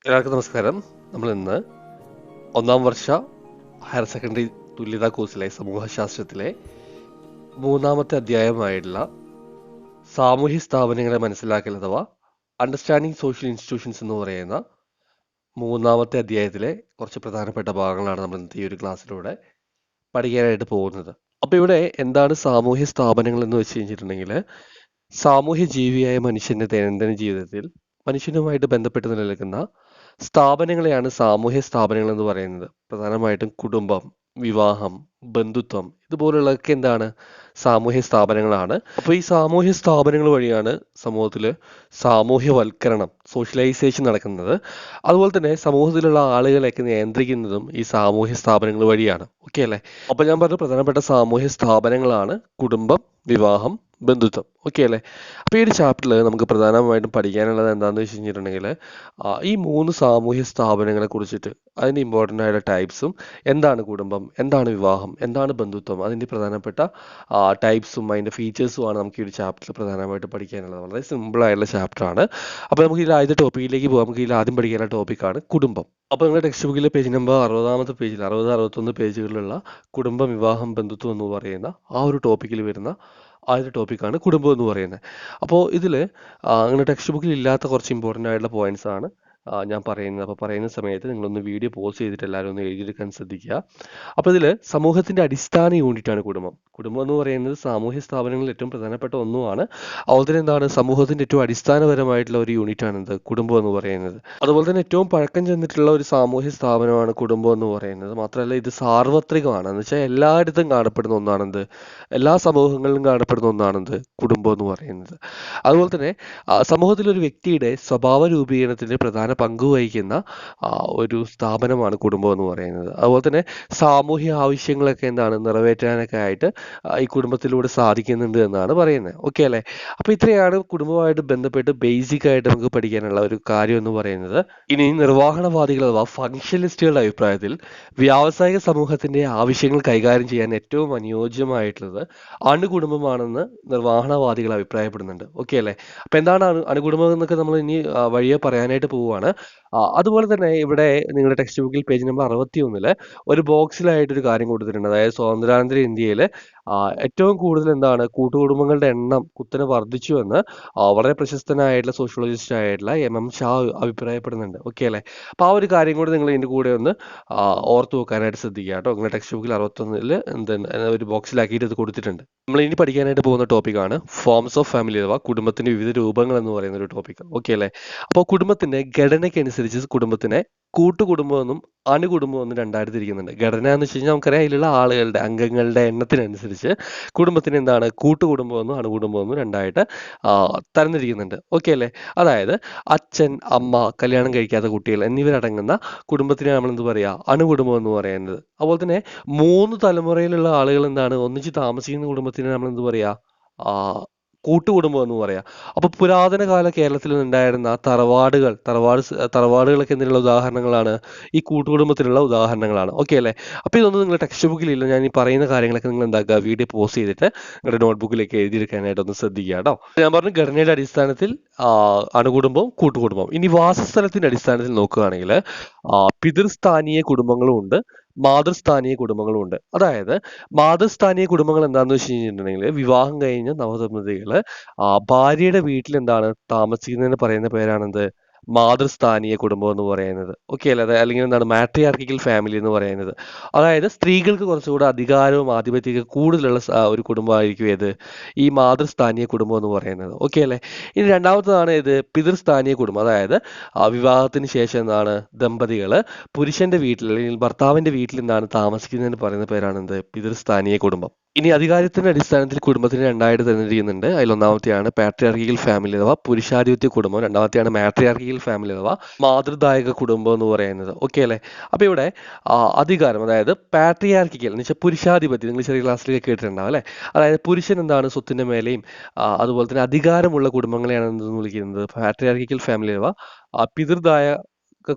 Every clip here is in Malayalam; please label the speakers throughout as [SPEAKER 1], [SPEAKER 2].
[SPEAKER 1] എല്ലാവർക്കും നമസ്കാരം. നമ്മൾ ഇന്ന് ഒന്നാം വർഷ ഹയർ സെക്കൻഡറി തുല്യതാ കോഴ്സിലെ സമൂഹശാസ്ത്രത്തിലെ മൂന്നാമത്തെ അധ്യായമായിട്ടുള്ള സാമൂഹ്യ സ്ഥാപനങ്ങളെ മനസ്സിലാക്കൽ അഥവാ അണ്ടർസ്റ്റാൻഡിങ് സോഷ്യൽ ഇൻസ്റ്റിറ്റ്യൂഷൻസ് എന്ന് പറയുന്ന മൂന്നാമത്തെ അധ്യായത്തിലെ കുറച്ച് പ്രധാനപ്പെട്ട ഭാഗങ്ങളാണ് നമ്മൾ ഇന്നത്തെ ഈ ഒരു ക്ലാസ്സിലൂടെ പഠിക്കാനായിട്ട് പോകുന്നത്. അപ്പോൾ ഇവിടെ എന്താണ് സാമൂഹ്യ സ്ഥാപനങ്ങൾ എന്ന് വെച്ച് കഴിഞ്ഞിട്ടുണ്ടെങ്കിൽ, സാമൂഹ്യ ജീവിയായ മനുഷ്യന്റെ ദൈനംദിന ജീവിതത്തിൽ മനുഷ്യനുമായിട്ട് ബന്ധപ്പെട്ട് നിലനിൽക്കുന്ന സ്ഥാപനങ്ങളെയാണ് സാമൂഹ്യ സ്ഥാപനങ്ങൾ എന്ന് പറയുന്നത്. പ്രധാനമായിട്ടും കുടുംബം, വിവാഹം, ബന്ധുത്വം ഇതുപോലുള്ളതൊക്കെ എന്താണ് സാമൂഹ്യ സ്ഥാപനങ്ങളാണ്. അപ്പോൾ ഈ സാമൂഹ്യ സ്ഥാപനങ്ങൾ വഴിയാണ് സമൂഹത്തിൽ സാമൂഹ്യവൽക്കരണം, സോഷ്യലൈസേഷൻ നടക്കുന്നത്. അതുപോലെ തന്നെ സമൂഹത്തിലുള്ള ആളുകളെയൊക്കെ നിയന്ത്രിക്കുന്നതും ഈ സാമൂഹ്യ സ്ഥാപനങ്ങൾ വഴിയാണ്. ഓക്കെ അല്ലേ? അപ്പോൾ ഞാൻ പറഞ്ഞ പ്രധാനപ്പെട്ട സാമൂഹ്യ സ്ഥാപനങ്ങളാണ് കുടുംബം, വിവാഹം, ബന്ധുത്വം. ഓക്കെ അല്ലേ? അപ്പോൾ ഈ ഒരു ചാപ്റ്ററിൽ നമുക്ക് പ്രധാനമായിട്ടും പഠിക്കാനുള്ളത് എന്താണെന്ന് വെച്ച് കഴിഞ്ഞിട്ടുണ്ടെങ്കിൽ, ഈ മൂന്ന് സാമൂഹ്യ സ്ഥാപനങ്ങളെ കുറിച്ചിട്ട് അതിൻ്റെ ഇമ്പോർട്ടൻ്റ് ആയിട്ടുള്ള ടൈപ്സും, എന്താണ് കുടുംബം, എന്താണ് വിവാഹം, എന്താണ് ബന്ധുത്വം, അതിൻ്റെ പ്രധാനപ്പെട്ട ടൈപ്സും അതിൻ്റെ ഫീച്ചേഴ്സുമാണ് നമുക്ക് ഈ ഒരു ചാപ്റ്ററിൽ പ്രധാനമായിട്ട് പഠിക്കാനുള്ളത്. വളരെ സിമ്പിൾ ആയിട്ടുള്ള ചാപ്റ്ററാണ്. അപ്പോൾ നമുക്ക് ഇതിൽ ആദ്യത്തെ ടോപ്പിക്കിലേക്ക് പോകാം. നമുക്ക് ഇതിൽ ആദ്യം പഠിക്കാനുള്ള ടോപ്പിക്കാണ് കുടുംബം. അപ്പോൾ നിങ്ങളുടെ ടെക്സ്റ്റ് ബുക്കിലെ പേജ് നമ്പർ 60-ാമത്തെ പേജിൽ 61 പേജുകളിലുള്ള കുടുംബം, വിവാഹം, ബന്ധുത്വം എന്ന് പറയുന്ന ആ ഒരു ടോപ്പിക്കിൽ വരുന്ന ആദ്യത്തെ ടോപ്പിക്കാണ് കുടുംബം എന്ന് പറയുന്നത്. അപ്പോൾ ഇതിൽ നിങ്ങളുടെ ടെക്സ്റ്റ് ബുക്കിൽ ഇല്ലാത്ത കുറച്ച് ഇമ്പോർട്ടൻ്റ് ആയിട്ടുള്ള പോയിന്റ്സ് ആണ് ഞാൻ പറയുന്നത്. അപ്പോൾ പറയുന്ന സമയത്ത് നിങ്ങളൊന്ന് വീഡിയോ പോസ് ചെയ്തിട്ട് എല്ലാവരും ഒന്ന് എഴുതിയെടുക്കാൻ ശ്രദ്ധിക്കുക. അപ്പോൾ ഇതിൽ സമൂഹത്തിൻ്റെ അടിസ്ഥാന യൂണിറ്റാണ് കുടുംബം. കുടുംബം എന്ന് പറയുന്നത് സാമൂഹ്യ സ്ഥാപനങ്ങളിൽ ഏറ്റവും പ്രധാനപ്പെട്ട ഒന്നുമാണ്. അതുപോലെ തന്നെ എന്താണ് സമൂഹത്തിൻ്റെ ഏറ്റവും അടിസ്ഥാനപരമായിട്ടുള്ള ഒരു യൂണിറ്റാണ് കുടുംബം എന്ന് പറയുന്നത്. അതുപോലെ തന്നെ ഏറ്റവും പഴക്കം ചെന്നിട്ടുള്ള ഒരു സാമൂഹ്യ സ്ഥാപനമാണ് കുടുംബം എന്ന് പറയുന്നത്. മാത്രമല്ല ഇത് സാർവത്രികമാണ്. എന്ന് വെച്ചാൽ എല്ലായിടത്തും കാണപ്പെടുന്ന എല്ലാ സമൂഹങ്ങളിലും കാണപ്പെടുന്ന കുടുംബം എന്ന് പറയുന്നത്. അതുപോലെ തന്നെ സമൂഹത്തിൽ ഒരു വ്യക്തിയുടെ സ്വഭാവ രൂപീകരണത്തിന് പ്രധാന പങ്ക് വഹിക്കുന്ന ഒരു സ്ഥാപനമാണ് കുടുംബം എന്ന് പറയുന്നത്. അതുപോലെ തന്നെ സാമൂഹ്യ ആവശ്യങ്ങളൊക്കെ നിറവേറ്റാനൊക്കെ ആയിട്ട് ഈ കുടുംബത്തിലൂടെ സാധിക്കുന്നുണ്ട് എന്നാണ് പറയുന്നത്. ഓക്കെ അല്ലേ? അപ്പോൾ ഇത്രയാണ് കുടുംബവുമായിട്ട് ബന്ധപ്പെട്ട് ബേസിക് ആയിട്ട് നമുക്ക് പഠിക്കാനുള്ള ഒരു കാര്യം എന്ന് പറയുന്നത്. ഇനി നിർവ്വഹണവാദികൾ അഥവാ ഫങ്ഷനിസ്റ്റുകളുടെ അഭിപ്രായത്തിൽ വ്യാവസായിക സമൂഹത്തിന്റെ ആവശ്യങ്ങൾ കൈകാര്യം ചെയ്യാൻ ഏറ്റവും അനുയോജ്യമായിട്ടുള്ളത് അണുകുടുംബമാണെന്ന് നിർവ്വഹണവാദികൾ അഭിപ്രായപ്പെടുന്നുണ്ട്. ഓക്കെ അല്ലേ? അപ്പൊ എന്താണ് അണുകുടുംബം എന്നൊക്കെ നമ്മൾ ഇനി വഴിയെ പറയാനായിട്ട് പോവുകയാണ്. അതുപോലെ തന്നെ ഇവിടെ നിങ്ങളുടെ ടെക്സ്റ്റ് ബുക്കിൽ പേജ് നമ്പർ 61 ഒരു ബോക്സിലായിട്ട് ഒരു കാര്യം കൊടുത്തിട്ടുണ്ട്. അതായത് സ്വാതന്ത്ര്യാനന്തര ഇന്ത്യയിൽ ഏറ്റവും കൂടുതൽ കൂട്ടുകുടുംബങ്ങളുടെ എണ്ണം കുത്തനെ വർദ്ധിച്ചു എന്ന് വളരെ പ്രശസ്തനായിട്ടുള്ള സോഷ്യോളജിസ്റ്റ് ആയിട്ടുള്ള MM ഷാ അഭിപ്രായപ്പെടുന്നുണ്ട്. ഓക്കെ അല്ലേ? അപ്പോൾ ആ ഒരു കാര്യം കൂടി നിങ്ങൾ ഇതിൻ്റെ കൂടെ ഒന്ന് ഓർത്ത് വെക്കാനായിട്ട് ശ്രദ്ധിക്കുക കേട്ടോ. നിങ്ങളുടെ ടെക്സ്റ്റ് ബുക്കിൽ 61 ഒരു ബോക്സിലാക്കിയിട്ട് ഇത് കൊടുത്തിട്ടുണ്ട്. നമ്മൾ ഇനി പഠിക്കാനായിട്ട് പോകുന്ന ടോപ്പിക്കാണ് ഫോംസ് ഓഫ് ഫാമിലി അഥവാ കുടുംബത്തിന്റെ വിവിധ രൂപങ്ങൾ എന്ന് പറയുന്ന ഒരു ടോപ്പിക്. ഓക്കെ അല്ലേ? അപ്പോൾ കുടുംബത്തിന്റെ ഘടനയ്ക്കനുസരിച്ച് കുടുംബത്തിനെ കൂട്ടുകുടുംബമെന്നും അണുകുടുംബമെന്നും രണ്ടായിട്ട് തിരിക്കുന്നുണ്ട്. ഘടന എന്ന് വെച്ച് കഴിഞ്ഞാൽ നമുക്കറിയാം അതിലുള്ള ആളുകളുടെ അംഗങ്ങളുടെ എണ്ണത്തിനനുസരിച്ച് കുടുംബത്തിന് കൂട്ടുകുടുംബമെന്നും അണുകുടുംബമെന്നും രണ്ടായിട്ട് തരംതിരിക്കുന്നുണ്ട്. ഓക്കെ അല്ലേ? അതായത് അച്ഛൻ, അമ്മ, കല്യാണം കഴിക്കാത്ത കുട്ടികൾ എന്നിവരടങ്ങുന്ന കുടുംബത്തിനെ നമ്മൾ എന്ത് പറയുക? അണുകുടുംബം എന്ന് പറയുന്നത്. അതുപോലെ തന്നെ 3 തലമുറയിലുള്ള ആളുകൾ ഒന്നിച്ച് താമസിക്കുന്ന കുടുംബത്തിനെ നമ്മൾ എന്ത് പറയുക? കൂട്ടുകുടുംബം എന്ന് പറയാം. അപ്പൊ പുരാതന കാല കേരളത്തിൽ ഉണ്ടായിരുന്ന തറവാടുകളൊക്കെ എന്തിനുള്ള ഉദാഹരണങ്ങളാണ്? ഈ കൂട്ടുകുടുംബത്തിനുള്ള ഉദാഹരണങ്ങളാണ്. ഓക്കെ അല്ലേ? അപ്പൊ ഇതൊന്നും നിങ്ങളുടെ ടെക്സ്റ്റ് ബുക്കിലില്ല. ഞാൻ ഈ പറയുന്ന കാര്യങ്ങളൊക്കെ നിങ്ങൾ എന്താക്കുക? വീഡിയോ പോസ് ചെയ്തിട്ട് നിങ്ങളുടെ നോട്ട്ബുക്കിലേക്ക് എഴുതിയെടുക്കാനായിട്ട് ഒന്ന് ശ്രദ്ധിക്കുക കേട്ടോ. ഞാൻ പറഞ്ഞു ഘടനയുടെ അടിസ്ഥാനത്തിൽ അണുകുടുംബവും കൂട്ടുകുടുംബവും. ഇനി വാസസ്ഥലത്തിന്റെ അടിസ്ഥാനത്തിൽ നോക്കുകയാണെങ്കിൽ പിതൃസ്ഥാനീയ കുടുംബങ്ങളും ഉണ്ട്, മാതൃസ്ഥാനീയ കുടുംബങ്ങളും ഉണ്ട്. അതായത് മാതൃസ്ഥാനീയ കുടുംബങ്ങൾ എന്താണെന്ന് വെച്ച് കഴിഞ്ഞിട്ടുണ്ടെങ്കിൽ വിവാഹം കഴിഞ്ഞ നവദമ്പതികൾ ഭാര്യയുടെ വീട്ടിൽ താമസിക്കുന്നതിന് പറയുന്ന പേരാണെന്ത്? മാതൃസ്ഥാനീയ കുടുംബം എന്ന് പറയുന്നത്. ഓക്കെ അല്ലേ? അല്ലെങ്കിൽ മാട്രിയാർക്കിക്കൽ ഫാമിലി എന്ന് പറയുന്നത്. അതായത് സ്ത്രീകൾക്ക് കുറച്ചുകൂടെ അധികാരവും ആധിപത്യമൊക്കെ കൂടുതലുള്ള ഒരു കുടുംബമായിരിക്കും ഈ മാതൃസ്ഥാനീയ കുടുംബം എന്ന് പറയുന്നത്. ഓക്കെ അല്ലേ? ഇനി രണ്ടാമത്തതാണ് പിതൃസ്ഥാനീയ കുടുംബം. അതായത് വിവാഹത്തിന് ശേഷം ദമ്പതികൾ പുരുഷന്റെ വീട്ടിൽ അല്ലെങ്കിൽ ഭർത്താവിന്റെ വീട്ടിൽ താമസിക്കുന്നതിന് പറയുന്ന പേരാണെന്ത്? പിതൃസ്ഥാനീയ കുടുംബം. ഇനി അധികാരത്തിന്റെ അടിസ്ഥാനത്തിൽ കുടുംബത്തിന് രണ്ടായിട്ട് തരംതിരിക്കുന്നുണ്ട്. അതിലൊന്നാമത്തെയാണ് പാട്രിയാർക്കിക്കൽ ഫാമിലി അഥവാ പുരുഷാധിപത്യ കുടുംബം. രണ്ടാമത്തെയാണ് മാട്രിയാർക്കിക്കൽ ഫാമിലി അഥവാ മാതൃദായക കുടുംബം എന്ന് പറയുന്നത്. ഓക്കെ അല്ലേ? അപ്പൊ ഇവിടെ അധികാരം, അതായത് പാട്രിയാർക്കിക്കൽ എന്ന് വെച്ചാൽ പുരുഷാധിപത്യം, നിങ്ങൾ ചെറിയ ക്ലാസ്സിലേക്ക് കേട്ടിട്ടുണ്ടാവും അല്ലെ? അതായത് പുരുഷൻ സ്വത്തിന്റെ മേലെയും അതുപോലെ തന്നെ അധികാരമുള്ള കുടുംബങ്ങളെയാണ് എന്തെന്ന് വിളിക്കുന്നത്? പാട്രിയാർക്കിക്കൽ ഫാമിലി അഥവാ പിതൃദായ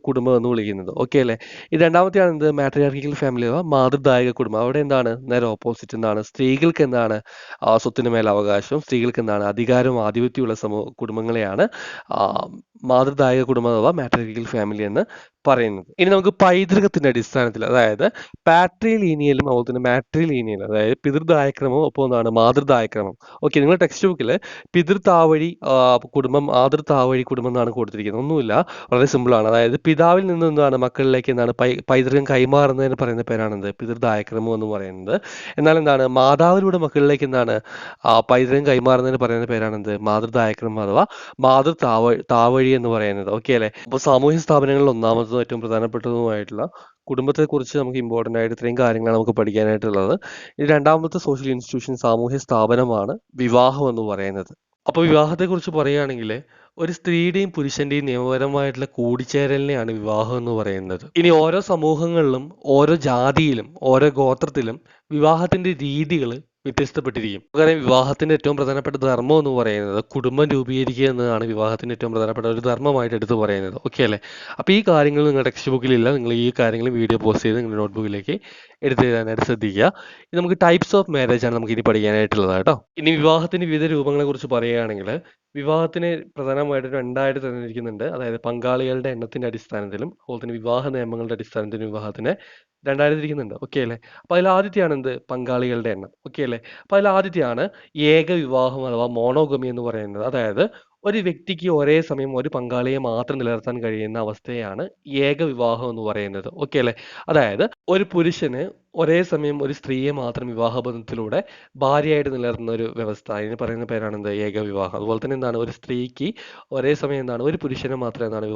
[SPEAKER 1] കുടുംബം എന്ന് വിളിക്കുന്നത്. ഓക്കെ അല്ലേ? ഈ രണ്ടാമത്തെയാണ് എന്ത് മാട്രിയാർക്കിക്കൽ ഫാമിലി അഥവാ മാതൃദായക കുടുംബം. അവിടെ എന്താണ് നേരെ ഓപ്പോസിറ്റ് എന്താണ് സ്ത്രീകൾക്ക് എന്താണ് സ്വത്തിന് മേൽ അവകാശവും സ്ത്രീകൾക്ക് എന്താണ് അധികാരവും ആധിപത്യമുള്ള കുടുംബങ്ങളെയാണ് ആ, മാതൃദായക കുടുംബം അഥവാ മാട്രിയാർക്കിക്കൽ ഫാമിലി എന്ന് പറയുന്നത്. ഇനി നമുക്ക് പൈതൃകത്തിന്റെ അടിസ്ഥാനത്തിൽ അതായത് പാട്രിലീനിയലും അതുപോലെ തന്നെ മാട്രിലീനിയലും അതായത് പിതൃദായക്രമവും ഒപ്പം എന്താണ് മാതൃദായക്രമം. ഓക്കെ, നിങ്ങളുടെ ടെക്സ്റ്റ് ബുക്കിൽ പിതൃതാവഴി കുടുംബം മാതൃതാവഴി കുടുംബം എന്നാണ് കൊടുത്തിരിക്കുന്നത്. ഒന്നുമില്ല, വളരെ സിമ്പിൾ ആണ്. അതായത് പിതാവിൽ നിന്ന് എന്താണ് മക്കളിലേക്ക് എന്താണ് പൈതൃകം കൈമാറുന്നതിന് പറയുന്ന പേരാണെന്ത് പിതൃദായക്രമം എന്ന് പറയുന്നത്. എന്നാൽ എന്താണ് മാതാവിലൂടെ മക്കളിലേക്ക് എന്താണ് പൈതൃകം കൈമാറുന്നതിന് പറയുന്ന പേരാണെന്ത് മാതൃദായക്രമം അഥവാ താവഴി എന്ന് പറയുന്നത്. ഓക്കെ അല്ലേ? അപ്പോൾ സാമൂഹ്യ സ്ഥാപനങ്ങളിൽ ഒന്നാമത്തതും ഏറ്റവും പ്രധാനപ്പെട്ടതുമായിട്ടുള്ള കുടുംബത്തെക്കുറിച്ച് നമുക്ക് ഇമ്പോർട്ടൻ്റ് ആയിട്ട് ഇത്രയും കാര്യങ്ങളാണ് നമുക്ക് പഠിക്കാനായിട്ടുള്ളത്. ഈ രണ്ടാമത്തെ സോഷ്യൽ ഇൻസ്റ്റിറ്റ്യൂഷൻ സാമൂഹ്യ സ്ഥാപനമാണ് വിവാഹം എന്ന് പറയുന്നത്. അപ്പോൾ വിവാഹത്തെക്കുറിച്ച് പറയുകയാണെങ്കിൽ ഒരു സ്ത്രീയുടെയും പുരുഷന്റെയും നിയമപരമായിട്ടുള്ള കൂടിച്ചേരലിനെയാണ് വിവാഹം എന്ന് പറയുന്നത്. ഇനി ഓരോ സമൂഹങ്ങളിലും ഓരോ ജാതിയിലും ഓരോ ഗോത്രത്തിലും വിവാഹത്തിന്റെ രീതികൾ വ്യത്യസ്തപ്പെട്ടിരിക്കും. കാരണം വിവാഹത്തിന്റെ ഏറ്റവും പ്രധാനപ്പെട്ട ധർമ്മം എന്ന് പറയുന്നത് കുടുംബം രൂപീകരിക്കുക എന്നതാണ് വിവാഹത്തിന്റെ ഏറ്റവും പ്രധാനപ്പെട്ട ഒരു ധർമ്മമായിട്ട് എടുത്തു പറയുന്നത്. ഓക്കെ അല്ലേ? അപ്പോൾ ഈ കാര്യങ്ങൾ നിങ്ങളുടെ ടെക്സ്റ്റ് ബുക്കിലില്ല. നിങ്ങൾ ഈ കാര്യങ്ങൾ വീഡിയോ പോസ്റ്റ് ചെയ്ത് നിങ്ങളുടെ നോട്ട്ബുക്കിലേക്ക് എടുത്തെഴുതാനായിട്ട് ശ്രദ്ധിക്കുക. ഇത് നമുക്ക് ടൈപ്സ് ഓഫ് മാരേജ് ആണ് നമുക്ക് ഇനി പഠിക്കാനായിട്ടുള്ളത് കേട്ടോ. ഇനി വിവാഹത്തിന്റെ വിവിധ രൂപങ്ങളെ കുറിച്ച് പറയുകയാണെങ്കിൽ വിവാഹത്തിന് പ്രധാനമായിട്ട് രണ്ടായിട്ട് തന്നിരിക്കുന്നുണ്ട്. അതായത് പങ്കാളികളുടെ എണ്ണത്തിന്റെ അടിസ്ഥാനത്തിലും അതുപോലെ തന്നെ വിവാഹ നിയമങ്ങളുടെ അടിസ്ഥാനത്തിലും വിവാഹത്തിനെ രണ്ടായിട്ട് തിരിക്കുന്നുണ്ട്. ഓക്കെ അല്ലേ? അപ്പോൾ അതിൽ ആദ്യത്തെയാണ് എന്ത് പങ്കാളികളുടെ എണ്ണം. ഓക്കെ അല്ലേ? അപ്പോൾ അതിൽ ആദ്യത്തെയാണ് ഏക വിവാഹം അഥവാ മോണോഗമി എന്ന് പറയുന്നത്. അതായത് ഒരു വ്യക്തിക്ക് ഒരേ സമയം ഒരു പങ്കാളിയെ മാത്രം നിലനിർത്താൻ കഴിയുന്ന അവസ്ഥയാണ് ഏക വിവാഹം എന്ന് പറയുന്നത്. ഓക്കെ അല്ലേ? അതായത് ഒരു പുരുഷന് ഒരേ സമയം ഒരു സ്ത്രീയെ മാത്രം വിവാഹബന്ധത്തിലൂടെ ഭാര്യയായിട്ട് നിലനിർത്തുന്ന ഒരു വ്യവസ്ഥ, അതിന് പറയുന്ന പേരാണ് എന്ത് ഏക വിവാഹം. അതുപോലെ തന്നെ എന്താണ് ഒരു സ്ത്രീക്ക് ഒരേ സമയം എന്താണ് ഒരു പുരുഷനെ മാത്രം എന്താണ്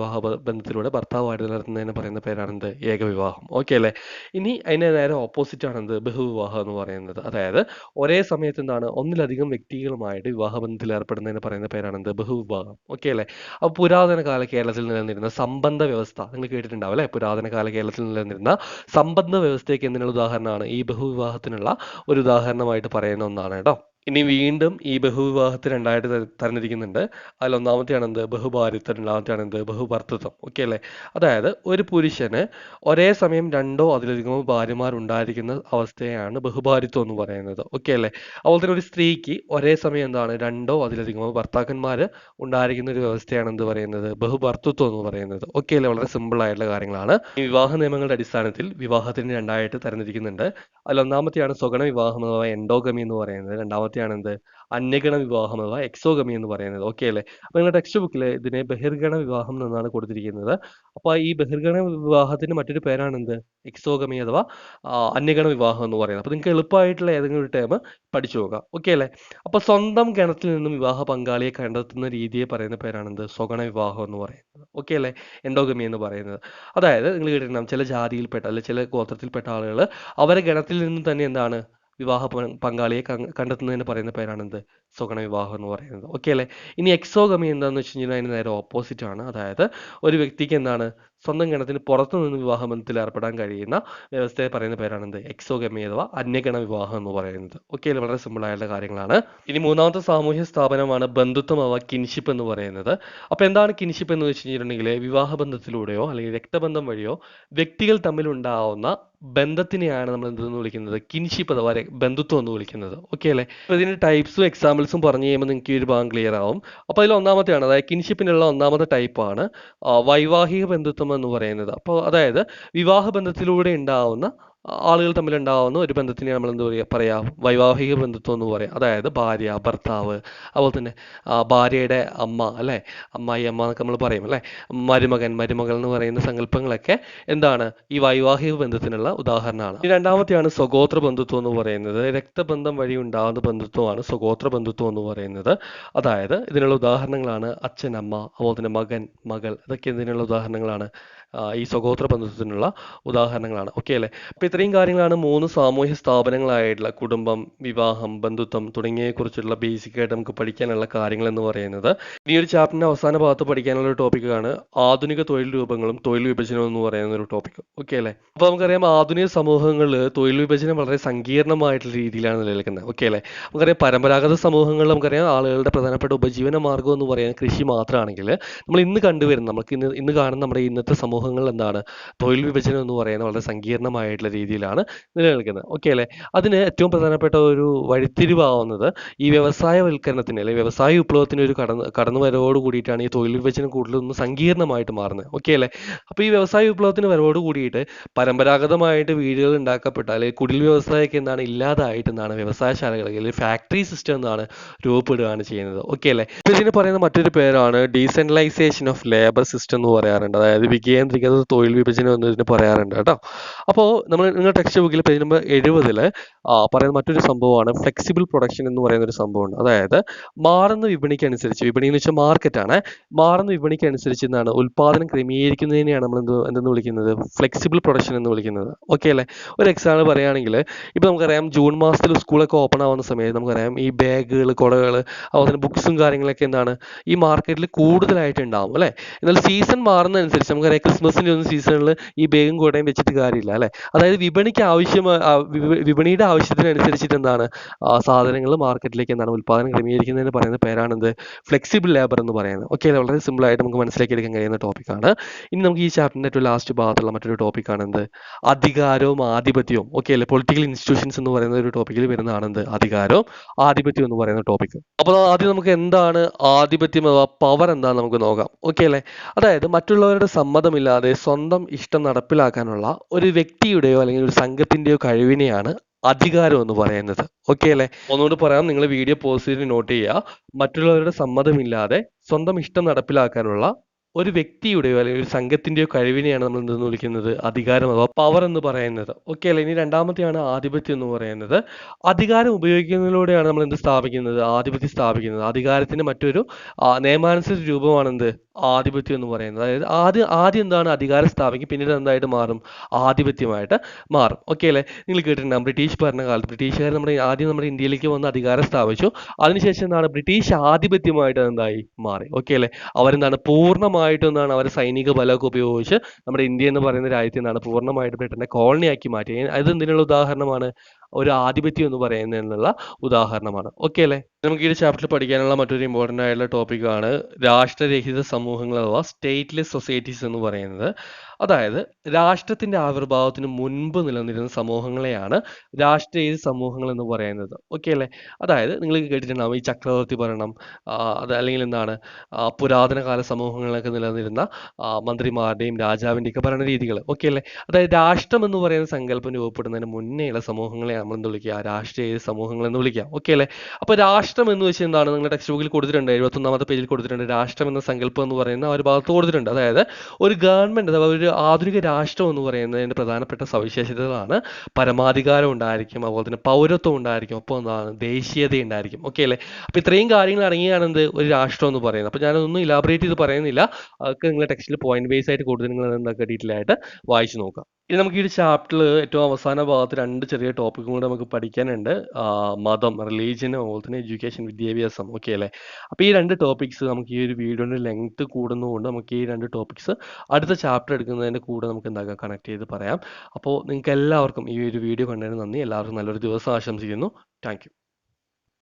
[SPEAKER 1] ബന്ധത്തിലൂടെ ഭർത്താവായിട്ട് നിലനിർത്തുന്നതിന് പറയുന്ന പേരാണ് എന്ത് ഏക വിവാഹം. ഓക്കെ അല്ലേ? ഇനി അതിന് നേരെ ഓപ്പോസിറ്റ് ആണ് എന്ത് ബഹുവിവാഹം എന്ന് പറയുന്നത്. അതായത് ഒരേ സമയത്ത് എന്താണ് ഒന്നിലധികം വ്യക്തികളുമായിട്ട് വിവാഹബന്ധത്തിൽ ഏർപ്പെടുന്നതിന് പറയുന്ന പേരാണ് എന്ത് ബഹുവിവാഹം. ഓക്കെ അല്ലേ? അപ്പോൾ പുരാതന കാല കേരളത്തിൽ നിലനിന്നിരുന്ന സംബന്ധ വ്യവസ്ഥ നിങ്ങൾ കേട്ടിട്ടുണ്ടാവും അല്ലേ? പുരാതന കാല കേരളത്തിൽ നിലനിന്നിരുന്ന സംബന്ധ വ്യവസ്ഥയ്ക്ക് എന്തിനുള്ള ഉദാഹരണമാണ് ഈ ബഹുവിവാഹത്തിനുള്ള ഒരു ഉദാഹരണമായിട്ട് പറയുന്ന ഒന്നാണ് കേട്ടോ. ഇനി വീണ്ടും ഈ ബഹുവിവാഹത്തെ രണ്ടായിട്ട് തരംതിരിക്കുന്നുണ്ട്. അതിൽ ഒന്നാമത്തെയാണ് എന്ത് ബഹുഭാര്യത്വം, രണ്ടാമത്തെയാണ് എന്ത് ബഹുഭർത്തൃത്വം. ഓക്കെ അല്ലേ? അതായത് ഒരു പുരുഷന് ഒരേ സമയം രണ്ടോ അതിലധികമോ ഭാര്യമാർ ഉണ്ടായിരിക്കുന്ന അവസ്ഥയാണ് ബഹുഭാര്യത്വം എന്ന് പറയുന്നത്. ഓക്കെ അല്ലേ? അതുപോലെ തന്നെ ഒരു സ്ത്രീക്ക് ഒരേ സമയം എന്താണ് രണ്ടോ അതിലധികമോ ഭർത്താക്കന്മാർ ഉണ്ടായിരിക്കുന്ന ഒരു വ്യവസ്ഥയാണ് എന്ത് പറയുന്നത് ബഹുഭർത്തൃത്വം എന്ന് പറയുന്നത്. ഓക്കെ അല്ലേ? വളരെ സിമ്പിൾ ആയിട്ടുള്ള കാര്യങ്ങളാണ്. ഈ വിവാഹ നിയമങ്ങളുടെ അടിസ്ഥാനത്തിൽ വിവാഹത്തിന് രണ്ടായിട്ട് തരംതിരിക്കുന്നുണ്ട്. അതിൽ ഒന്നാമത്തെയാണ് സ്വഗണ വിവാഹം അഥവാ എൻഡോഗമി എന്ന് പറയുന്നത്. രണ്ടാമത്തെയാണ് എന്ത് അന്യഗണ വിവാഹം അഥവാ എക്സോഗമി എന്ന് പറയുന്നത്. ഓക്കെ അല്ലേ? അപ്പോൾ നിങ്ങളുടെ ടെക്സ്റ്റ് ബുക്കിൽ ഇതിനെ ബഹിർഗണ വിവാഹം എന്നാണ് കൊടുത്തിരിക്കുന്നത്. അപ്പോൾ ഈ ബഹിർഗണ വിവാഹത്തിന് മറ്റൊരു പേരാണ് എന്ത് എക്സോഗമി അഥവാ അന്യഗണ വിവാഹം എന്ന് പറയുന്നത്. അപ്പോൾ നിങ്ങൾക്ക് എളുപ്പമായിട്ടുള്ള ഏതെങ്കിലും ഒരു ടേം പഠിച്ചു പോകാം. ഓക്കെ അല്ലേ? അപ്പോൾ സ്വന്തം ഗണത്തിൽ നിന്നും വിവാഹ പങ്കാളിയെ കണ്ടെത്തുന്ന രീതിയെ പറയുന്ന പേരാണ് എന്ത് സ്വഗണ വിവാഹം എന്ന് പറയുന്നത്. ഓക്കെ അല്ലേ? എൻഡോഗമി എന്ന് പറയുന്നത്. അതായത് നിങ്ങൾ കേട്ടിട്ടുണ്ടാകും ചില ജാതിയിൽപ്പെട്ട അല്ലെങ്കിൽ ചില ഗോത്രത്തിൽപ്പെട്ട ആളുകൾ അവരെ ഗണത്തിൽ നിന്നും തന്നെ എന്താണ് വിവാഹ പങ്കാളിയെ കണ്ടെത്തുന്നതിന് പറയുന്ന പേരാണ് എന്ത് സ്വഗണ വിവാഹം എന്ന് പറയുന്നത്. ഓക്കെ അല്ലേ? ഇനി എക്സോഗമി എന്താണെന്ന് വെച്ച് കഴിഞ്ഞാൽ അതിന് നേരെ ഓപ്പോസിറ്റ് ആണ്. അതായത് ഒരു വ്യക്തിക്ക് എന്താണ് സ്വന്തം ഗണത്തിന് പുറത്തു നിന്ന് വിവാഹബന്ധത്തിൽ ഏർപ്പെടാൻ കഴിയുന്ന വ്യവസ്ഥയെ പറയുന്ന പേരാണ് എന്ത് എക്സോഗമി അഥവാ അന്യഗണ വിവാഹം എന്ന് പറയുന്നത്. ഓക്കെ അല്ലേ? വളരെ സിമ്പിൾ ആയിട്ടുള്ള കാര്യങ്ങളാണ്. ഇനി മൂന്നാമത്തെ സാമൂഹ്യ സ്ഥാപനമാണ് ബന്ധുത്വം അഥവാ കിൻഷിപ്പ് എന്ന് പറയുന്നത്. അപ്പോൾ എന്താണ് കിൻഷിപ്പ് എന്ന് വെച്ച് കഴിഞ്ഞിട്ടുണ്ടെങ്കിൽ വിവാഹബന്ധത്തിലൂടെയോ അല്ലെങ്കിൽ രക്തബന്ധം വഴിയോ വ്യക്തികൾ തമ്മിലുണ്ടാവുന്ന ബന്ധത്തിനെയാണ് നമ്മൾ എന്തെന്ന് വിളിക്കുന്നത് കിൻഷിപ്പ് അഥവാ ബന്ധുത്വം എന്ന് വിളിക്കുന്നത്. ഓക്കെ അല്ലേ? അപ്പോൾ ഇതിന്റെ ടൈപ്സും എക്സാമ്പിൾസും പറഞ്ഞു കഴിയുമ്പോൾ നിങ്ങൾക്ക് ഈ ഒരു ഭാഗം ക്ലിയർ ആവും. അപ്പോൾ അതിൽ ഒന്നാമത്തെയാണ് അതായത് കിൻഷിപ്പിനുള്ള ഒന്നാമത്തെ ടൈപ്പാണ് വൈവാഹിക ബന്ധുത്വം എന്ന് പറയുന്നത്. അപ്പോൾ അതായത് വിവാഹ ബന്ധത്തിലൂടെ ഉണ്ടാവുന്ന ആളുകൾ തമ്മിലുണ്ടാവുന്ന ഒരു ബന്ധത്തിനെ നമ്മൾ എന്താ പറയാ വൈവാഹിക ബന്ധുത്വം എന്ന് പറയാം. അതായത് ഭാര്യ ഭർത്താവ് അതുപോലെ തന്നെ ഭാര്യയുടെ അമ്മ അല്ലെ അമ്മായി അമ്മ എന്നൊക്കെ നമ്മൾ പറയും അല്ലെ മരുമകൻ മരുമകൾ എന്ന് പറയുന്ന സങ്കല്പങ്ങളൊക്കെ എന്താണ് ഈ വൈവാഹിക ബന്ധത്തിനുള്ള ഉദാഹരണമാണ്. രണ്ടാമത്തെയാണ് സ്വഗോത്ര ബന്ധുത്വം എന്ന് പറയുന്നത്. രക്തബന്ധം വഴി ഉണ്ടാകുന്ന ബന്ധുത്വമാണ് സ്വഗോത്ര ബന്ധുത്വം എന്ന് പറയുന്നത്. അതായത് ഇതിനുള്ള ഉദാഹരണങ്ങളാണ് അച്ഛൻ അമ്മ അതുപോലെ തന്നെ മകൻ മകൾ ഇതൊക്കെ ഇതിനുള്ള ഉദാഹരണങ്ങളാണ്. ഈ സ്വഗോത്ര ബന്ധത്തിനുള്ള ഉദാഹരണങ്ങളാണ്. ഓക്കെ അല്ലേ? അപ്പോൾ ഇത്രയും കാര്യങ്ങളാണ് 3 സാമൂഹ്യ സ്ഥാപനങ്ങളായിട്ടുള്ള കുടുംബം, വിവാഹം, ബന്ധുത്വം തുടങ്ങിയവയെക്കുറിച്ചുള്ള ബേസിക് ആയിട്ട് നമുക്ക് പഠിക്കാനുള്ള കാര്യങ്ങൾ എന്ന് പറയുന്നത്. ഈ ഒരു ചാപ്റ്ററിന്റെ അവസാന ഭാഗത്ത് പഠിക്കാനുള്ള ഒരു ടോപ്പിക്കാണ് ആധുനിക തൊഴിൽ രൂപങ്ങളും തൊഴിൽ വിഭജനവും എന്ന് പറയുന്ന ഒരു ടോപ്പിക്. ഓക്കെ അല്ലേ? അപ്പോൾ നമുക്കറിയാം ആധുനിക സമൂഹങ്ങളിൽ തൊഴിൽ വിഭജനം വളരെ സങ്കീർണമായിട്ടുള്ള രീതിയിലാണ് നിലനിൽക്കുന്നത്. ഓക്കെ അല്ലേ? നമുക്കറിയാം പരമ്പരാഗത സമൂഹങ്ങളിൽ നമുക്കറിയാം ആളുകളുടെ പ്രധാനപ്പെട്ട ഉപജീവന മാർഗ്ഗം എന്ന് പറയുന്നത് കൃഷി മാത്രമാണെങ്കിൽ നമ്മൾ ഇന്ന് കണ്ടുവരുന്ന നമുക്ക് ഇന്ന് കാണുന്ന നമ്മുടെ ഇന്നത്തെ സമൂഹങ്ങളിൽ എന്താണ് തൊഴിൽ വിഭജനം എന്ന് പറയുന്നത് വളരെ സങ്കീർണമായിട്ടുള്ള രീതിയിലാണ് നിലനിൽക്കുന്നത്. ഓക്കെ അല്ലേ? അതിന് ഏറ്റവും പ്രധാനപ്പെട്ട ഒരു വഴിത്തിരിവാവുന്നത് ഈ വ്യവസായവൽക്കരണത്തിന് അല്ലെങ്കിൽ വ്യവസായ വിപ്ലവത്തിന് ഒരു കടന്നുവരവോട് കൂടിയിട്ടാണ് ഈ തൊഴിൽ വിഭജനം കൂടുതലൊന്ന് സങ്കീർണമായിട്ട് മാറുന്നത്. ഓക്കെ അല്ലേ? അപ്പോൾ ഈ വ്യവസായ വിപ്ലവത്തിന് വരവോട് കൂടിയിട്ട് പരമ്പരാഗതമായിട്ട് വീടുകൾ ഉണ്ടാക്കപ്പെട്ട അല്ലെങ്കിൽ കുടിൽ വ്യവസായമൊക്കെ എന്താണ് ഇല്ലാതായിട്ട് എന്താണ് വ്യവസായശാലകൾ അല്ലെങ്കിൽ ഫാക്ടറി സിസ്റ്റം എന്താണ് രൂപപ്പെടുകയാണ് ചെയ്യുന്നത്. ഓക്കെ അല്ലേ? അപ്പോൾ ഇതിന് പറയുന്ന മറ്റൊരു പേരാണ് ഡീസെൻട്രലൈസേഷൻ ഓഫ് ലേബർ സിസ്റ്റം എന്ന് പറയാറുണ്ട്. അതായത് വികേന്ദ്രീകൃത തൊഴിൽ വിഭജനം എന്നതിന് പറയാറുണ്ട് കേട്ടോ. അപ്പോൾ നിങ്ങൾ ടെക്സ്റ്റ് ബുക്കിൽ പേജ് നമ്പർ 70 പറയുന്ന മറ്റൊരു സംഭവമാണ് ഫ്ലെക്സിബിൾ പ്രൊഡക്ഷൻ എന്ന് പറയുന്ന ഒരു സംഭവമുണ്ട്. അതായത് മാറുന്ന വിപണിക്ക് അനുസരിച്ച്, വിപണി എന്ന് വെച്ചാൽ മാർക്കറ്റാണ്, മാറുന്ന വിപണിക്ക് അനുസരിച്ച് എന്താണ് ഉൽപ്പാദനം ക്രമീകരിക്കുന്നതിനെയാണ് നമ്മൾ എന്തെന്ന് വിളിക്കുന്നത്, ഫ്ലെക്സിബിൾ പ്രൊഡക്ഷൻ എന്ന് വിളിക്കുന്നത്. ഓക്കെ അല്ലേ? ഒരു എക്സാമ്പിൾ പറയുകയാണെങ്കിൽ ഇപ്പോൾ നമുക്കറിയാം ജൂൺ മാസത്തിൽ സ്കൂളൊക്കെ ഓപ്പൺ ആവുന്ന സമയത്ത് നമുക്കറിയാം ഈ ബാഗുകൾ, കുടകൾ, അതുപോലെ തന്നെ ബുക്സും കാര്യങ്ങളൊക്കെ എന്താണ് ഈ മാർക്കറ്റിൽ കൂടുതലായിട്ട് ഉണ്ടാവും അല്ലേ? എന്നാൽ സീസൺ മാറുന്നതനുസരിച്ച് നമുക്കറിയാം ക്രിസ്മസിൻ്റെ ഒന്നും സീസണിൽ ഈ ബാഗും കുടയും വെച്ചിട്ട് കാര്യമില്ല അല്ലേ? അതായത് വിപണിയുടെ ആവശ്യത്തിനനുസരിച്ചിട്ട് എന്താണ് സാധനങ്ങൾ മാർക്കറ്റിലേക്ക് എന്താണ് ഉൽപ്പാദനം ക്രമീകരിക്കുന്നതിന് പറയുന്ന പേരാണെന്ത്, ഫ്ലെക്സിബിൾ ലേബർ എന്ന് പറയുന്നത്. ഓക്കെ, വളരെ സിമ്പിൾ ആയിട്ട് നമുക്ക് മനസ്സിലാക്കി എടുക്കാൻ കഴിയുന്ന ടോപ്പിക്കാണ്. ഇനി നമുക്ക് ഈ ചാപ്റ്ററിന്റെ ഏറ്റവും ലാസ്റ്റ് ഭാഗത്തുള്ള മറ്റൊരു ടോപ്പിക്കാണ് എന്ത്, അധികാരവും ആധിപത്യവും. ഓക്കെ അല്ലേ? പൊളിറ്റിക്കൽ ഇൻസ്റ്റിറ്റ്യൂഷൻസ് എന്ന് പറയുന്ന ഒരു ടോപ്പിക്കിൽ വരുന്നതാണ് എന്ത്, അധികാരവും ആധിപത്യം എന്ന് പറയുന്ന ടോപ്പിക്ക്. അപ്പോൾ ആദ്യം നമുക്ക് എന്താണ് ആധിപത്യം അഥവാ പവർ എന്താണെന്ന് നമുക്ക് നോക്കാം. ഓക്കെ അല്ലേ? അതായത് മറ്റുള്ളവരുടെ സമ്മതമില്ലാതെ സ്വന്തം ഇഷ്ടം നടപ്പിലാക്കാനുള്ള ഒരു വ്യക്തിയുടെയോ അല്ലെങ്കിൽ ഒരു സംഘത്തിന്റെയോ കഴിവിനെയാണ് അധികാരം എന്ന് പറയുന്നത്. ഓക്കെ അല്ലേ? ഒന്നുകൂടി പറയാം, നിങ്ങൾ വീഡിയോ പോസ്റ്റ് ചെയ്ത് നോട്ട് ചെയ്യുക. മറ്റുള്ളവരുടെ സമ്മതമില്ലാതെ സ്വന്തം ഇഷ്ടം നടപ്പിലാക്കാനുള്ള ഒരു വ്യക്തിയുടെയോ അല്ലെങ്കിൽ ഒരു സംഘത്തിന്റെയോ കഴിവിനെയാണ് നമ്മൾ എന്തെന്ന് വിളിക്കുന്നത്, അധികാരം അഥവാ പവർ എന്ന് പറയുന്നത്. ഓക്കെ അല്ലേ? ഇനി രണ്ടാമത്തെയാണ് ആധിപത്യം എന്ന് പറയുന്നത്. അധികാരം ഉപയോഗിക്കുന്നതിലൂടെയാണ് നമ്മൾ എന്ത് സ്ഥാപിക്കുന്നത്, ആധിപത്യം സ്ഥാപിക്കുന്നത്. അധികാരത്തിന്റെ മറ്റൊരു നിയമാനുസൃത രൂപമാണ് എന്ത്, ആധിപത്യം എന്ന് പറയുന്നത്. അതായത് ആദ്യം എന്താണ് അധികാരം സ്ഥാപിക്കും, പിന്നീട് എന്തായിട്ട് മാറും, ആധിപത്യമായിട്ട് മാറും. ഓക്കെ അല്ലേ? നിങ്ങൾ കേട്ടിട്ടുണ്ടാകും ബ്രിട്ടീഷ് ഭരണകാലത്ത് ബ്രിട്ടീഷുകാർ ആദ്യം നമ്മുടെ ഇന്ത്യയിലേക്ക് വന്ന് അധികാരം സ്ഥാപിച്ചു. അതിനുശേഷം എന്താണ് ബ്രിട്ടീഷ് ആധിപത്യമായിട്ട് എന്തായി മാറി. ഓക്കെ അല്ലേ? അവരെന്താണ് പൂർണ്ണമായിട്ടും എന്താണ് അവരെ സൈനിക ബലമൊക്കെ ഉപയോഗിച്ച് നമ്മുടെ ഇന്ത്യ എന്ന് പറയുന്ന രാജ്യത്തെ എന്താണ് പൂർണ്ണമായിട്ട് ബ്രിട്ടന്റെ കോളനിയാക്കി മാറ്റി. അത് എന്തിനുള്ള ഉദാഹരണമാണ്, ഒരു ആധിപത്യം എന്ന് പറയുന്നതിനുള്ള ഉദാഹരണമാണ്. ഓക്കെ അല്ലേ? നമുക്ക് ഈ ചാപ്റ്ററിൽ പഠിക്കാനുള്ള മറ്റൊരു ഇമ്പോർട്ടൻ്റ് ആയിട്ടുള്ള ടോപ്പിക്കാണ് രാഷ്ട്രരഹിത സമൂഹങ്ങൾ അഥവാ സ്റ്റേറ്റ്ലെസ് സൊസൈറ്റീസ് എന്ന് പറയുന്നത്. അതായത് രാഷ്ട്രത്തിന്റെ ആവിർഭാവത്തിന് മുൻപ് നിലനിന്നിരുന്ന സമൂഹങ്ങളെയാണ് രാഷ്ട്രരഹിത സമൂഹങ്ങൾ എന്ന് പറയുന്നത്. ഓക്കെ അല്ലേ? അതായത് നിങ്ങൾ കേട്ടിട്ടുണ്ടാവും ഈ ചക്രവർത്തി ഭരണം, അത് അല്ലെങ്കിൽ എന്താണ് പുരാതന കാല സമൂഹങ്ങളിലൊക്കെ നിലനിന്നിരുന്ന മന്ത്രിമാരുടെയും രാജാവിൻ്റെയൊക്കെ ഭരണ രീതികൾ. ഓക്കെ അല്ലേ? അതായത് രാഷ്ട്രം എന്ന് പറയുന്ന സങ്കല്പം രൂപപ്പെടുന്നതിന് മുന്നേയുള്ള സമൂഹങ്ങളെ നമ്മൾ എന്ത് വിളിക്കുക, രാഷ്ട്രീയ സമൂഹങ്ങൾ എന്ന് വിളിക്കാം. ഓക്കെ അല്ലേ? അപ്പോൾ രാഷ്ട്രം എന്ന് വെച്ചാൽ എന്താണ്, നിങ്ങളുടെ ടെക്സ്റ്റ് ബുക്കിൽ കൊടുത്തിട്ടുണ്ട്, 71ാമത്തെ പേജിൽ കൊടുത്തിട്ടുണ്ട്. രാഷ്ട്രം എന്ന സങ്കല്പം എന്ന് പറയുന്ന ഒരു ഭാഗത്ത് കൊടുത്തിട്ടുണ്ട്. അതായത് ഒരു ഗവൺമെന്റ് അഥവാ ഒരു ആധുനിക രാഷ്ട്രം എന്ന് പറയുന്നതിന്റെ പ്രധാനപ്പെട്ട സവിശേഷതകളാണ് പരമാധികാരം ഉണ്ടായിരിക്കും, അതുപോലെ തന്നെ പൗരത്വം ഉണ്ടായിരിക്കും, ഒപ്പം എന്താണ് ദേശീയത ഉണ്ടായിരിക്കും. ഓക്കെ അല്ലേ? അപ്പോൾ ഇത്രയും കാര്യങ്ങൾ അടങ്ങിയാണ് എന്ത്, ഒരു രാഷ്ട്രം എന്ന് പറയുന്നത്. അപ്പോൾ ഞാനൊന്നും ഇലാബറേറ്റ് ചെയ്ത് പറയുന്നില്ല, അതൊക്കെ നിങ്ങളുടെ ടെക്സ്റ്റിൽ പോയിന്റ് ബേസ് ആയിട്ട് കൊടുത്ത് നിങ്ങൾ എന്തൊക്കെ ഡീറ്റെയിൽ ആയിട്ട് വായിച്ചു നോക്കാം. ഇനി നമുക്ക് ഈ ഒരു ചാപ്റ്ററിൽ ഏറ്റവും അവസാന ഭാഗത്ത് 2 ചെറിയ ടോപ്പിക്കും കൂടെ നമുക്ക് പഠിക്കാനുണ്ട്. മതം, റിലീജിയൻ, അതുപോലെ തന്നെ എഡ്യൂക്കേഷൻ, വിദ്യാഭ്യാസം. ഓക്കെ അല്ലേ? അപ്പോൾ ഈ 2 ടോപ്പിക്സ് നമുക്ക് ഈ ഒരു വീഡിയോയുടെ ലെങ്ത് കൂടുന്നതുകൊണ്ട് നമുക്ക് ഈ 2 ടോപ്പിക്സ് അടുത്ത ചാപ്റ്റർ എടുക്കുന്നതിൻ്റെ കൂടെ നമുക്ക് എന്താക്കാം, കണക്ട് ചെയ്ത് പറയാം. അപ്പോൾ നിങ്ങൾക്ക് എല്ലാവർക്കും ഈ ഒരു വീഡിയോ കണ്ടതിന് നന്ദി. എല്ലാവർക്കും നല്ലൊരു ദിവസം ആശംസിക്കുന്നു. Thank you.